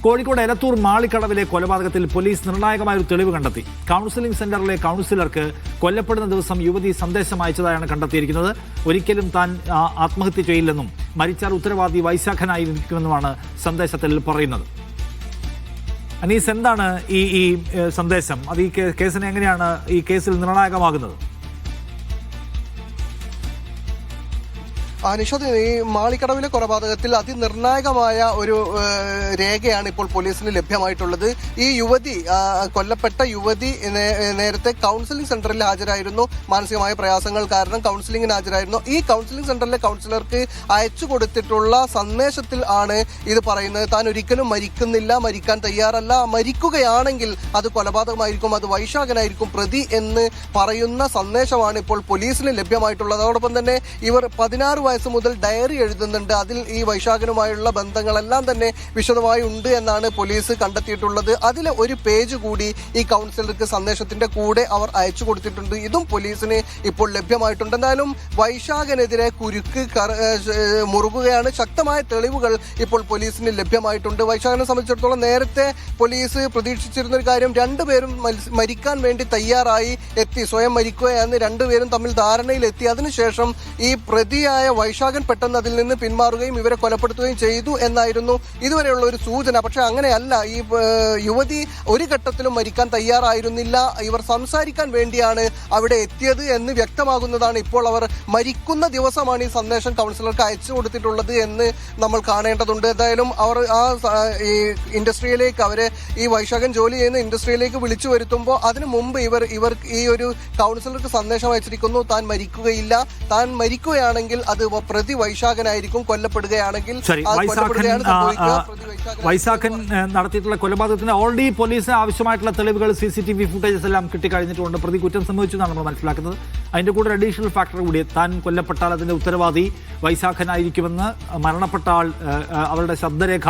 കോഴിക്കോട് എലത്തൂർ മാളിക്കടവിലെ കൊലപാതകത്തിൽ പോലീസ് നിർണായകമായ ഒരു തെളിവ് കണ്ടെത്തി. കൌൺസിലിംഗ് സെന്ററിലെ കൌൺസിലർക്ക് കൊല്ലപ്പെടുന്ന ദിവസം യുവതി സന്ദേശം അയച്ചതായാണ് കണ്ടെത്തിയിരിക്കുന്നത്. ഒരിക്കലും താൻ ആത്മഹത്യ ചെയ്യില്ലെന്നും മരിച്ചാൽ ഉത്തരവാദി വൈശാഖനായിരിക്കുമെന്നുമാണ് സന്ദേശത്തിൽ പറയുന്നത്. അനീസ്, എന്താണ് ഈ സന്ദേശം? അത് ഈ കേസിനെ എങ്ങനെയാണ് ഈ കേസിൽ നിർണായകമാകുന്നത്? നിഷാദ്, ഈ മാളിക്കടവിലെ കൊലപാതകത്തിൽ അതിനിർണായകമായ ഒരു രേഖയാണ് ഇപ്പോൾ പോലീസിന് ലഭ്യമായിട്ടുള്ളത്. ഈ യുവതി, കൊല്ലപ്പെട്ട യുവതി നേരത്തെ കൗൺസിലിംഗ് സെന്ററിൽ ഹാജരായിരുന്നു. മാനസികമായ പ്രയാസങ്ങൾ കാരണം കൗൺസിലിംഗിന് ഹാജരായിരുന്നു. ഈ കൗൺസിലിംഗ് സെന്ററിലെ കൗൺസിലർക്ക് അയച്ചു കൊടുത്തിട്ടുള്ള സന്ദേശത്തിൽ ആണ് ഇത് പറയുന്നത്. താൻ ഒരിക്കലും മരിക്കുന്നില്ല, മരിക്കാൻ തയ്യാറല്ല, മരിക്കുകയാണെങ്കിൽ അത് കൊലപാതകമായിരിക്കും, അത് വൈശാഖനായിരിക്കും പ്രതി എന്ന് പറയുന്ന സന്ദേശമാണ് ഇപ്പോൾ പോലീസിന് ലഭ്യമായിട്ടുള്ളത്. അതോടൊപ്പം തന്നെ ഇവർ 16 വയസ്സ് മുതൽ ഡയറി എഴുതുന്നുണ്ട്. അതിൽ ഈ വൈശാഖനുമായുള്ള ബന്ധങ്ങളെല്ലാം തന്നെ വിശദമായി ഉണ്ട് എന്നാണ് പോലീസ് കണ്ടെത്തിയിട്ടുള്ളത്. അതിലെ ഒരു പേജ് കൂടി ഈ കൗൺസിലർക്ക് സന്ദേശത്തിന്റെ കൂടെ അവർ അയച്ചു കൊടുത്തിട്ടുണ്ട്. ഇതും പോലീസിന് ഇപ്പോൾ ലഭ്യമായിട്ടുണ്ട്. എന്തായാലും വൈശാഖനെതിരെ കുരുക്ക് മുറുകുകയാണ്. ശക്തമായ തെളിവുകൾ ഇപ്പോൾ പോലീസിന് ലഭ്യമായിട്ടുണ്ട്. വൈശാഖനെ സംബന്ധിച്ചിടത്തോളം നേരത്തെ പോലീസ് പ്രതീക്ഷിച്ചിരുന്ന ഒരു കാര്യം, രണ്ടുപേരും മരിക്കാൻ വേണ്ടി തയ്യാറായി എത്തി, സ്വയം മരിക്കുകയെന്ന് രണ്ടുപേരും തമ്മിൽ ധാരണയിലെത്തി. അതിനുശേഷം ഈ പ്രതിയായ വൈശാഖൻ പെട്ടെന്ന് അതിൽ നിന്ന് പിന്മാറുകയും ഇവരെ കൊലപ്പെടുത്തുകയും ചെയ്തു എന്നായിരുന്നു ഇതുവരെയുള്ള ഒരു സൂചന. പക്ഷെ അങ്ങനെയല്ല. ഈ യുവതി ഒരു ഘട്ടത്തിലും മരിക്കാൻ തയ്യാറായിരുന്നില്ല. ഇവർ സംസാരിക്കാൻ വേണ്ടിയാണ് അവിടെ എത്തിയത് എന്ന് വ്യക്തമാകുന്നതാണ്. ഇപ്പോൾ അവർ മരിക്കുന്ന ദിവസമാണ് ഈ സന്ദേശം കൗൺസിലർക്ക് അയച്ചു കൊടുത്തിട്ടുള്ളത് എന്ന് നമ്മൾ കാണേണ്ടതുണ്ട്. എന്തായാലും അവർ ഈ ഇൻഡസ്ട്രിയിലേക്ക്, അവരെ ഈ വൈശാഖൻ ജോലി ചെയ്യുന്ന ഇൻഡസ്ട്രിയിലേക്ക് വിളിച്ചു വരുത്തുമ്പോൾ അതിനു മുമ്പ് ഇവർ ഈ ഒരു കൗൺസിലർക്ക് സന്ദേശം അയച്ചിരിക്കുന്നു, താൻ മരിക്കുകയില്ല, താൻ മരിക്കുകയാണെങ്കിൽ അത് പ്രതി വൈശാഖനായിരിക്കും, കൊല്ലപ്പെടുകയാണെങ്കിൽ വൈശാഖൻ നടത്തിയിട്ടുള്ള കൊലപാതകത്തിന് ഓൾറെഡി പോലീസിന് ആവശ്യമായിട്ടുള്ള തെളിവുകൾ, CCTV ഫുട്ടേജസ് എല്ലാം കിട്ടിക്കഴിഞ്ഞിട്ടുണ്ട്. പ്രതി കുറ്റം സംഭവിച്ചു എന്നാണ് നമ്മൾ മനസ്സിലാക്കുന്നത്. അതിന്റെ കൂടെ അഡീഷണൽ ഫാക്ടർ കൂടി, താൻ കൊല്ലപ്പെട്ടാൽ അതിന്റെ ഉത്തരവാദി വൈശാഖനായിരിക്കുമെന്ന് മരണപ്പെട്ട ആൾ, അവരുടെ ശബ്ദരേഖ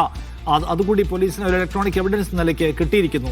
അതുകൂടി പോലീസിന് ഒരു ഇലക്ട്രോണിക് എവിഡൻസ് നിലയ്ക്ക് കിട്ടിയിരിക്കുന്നു.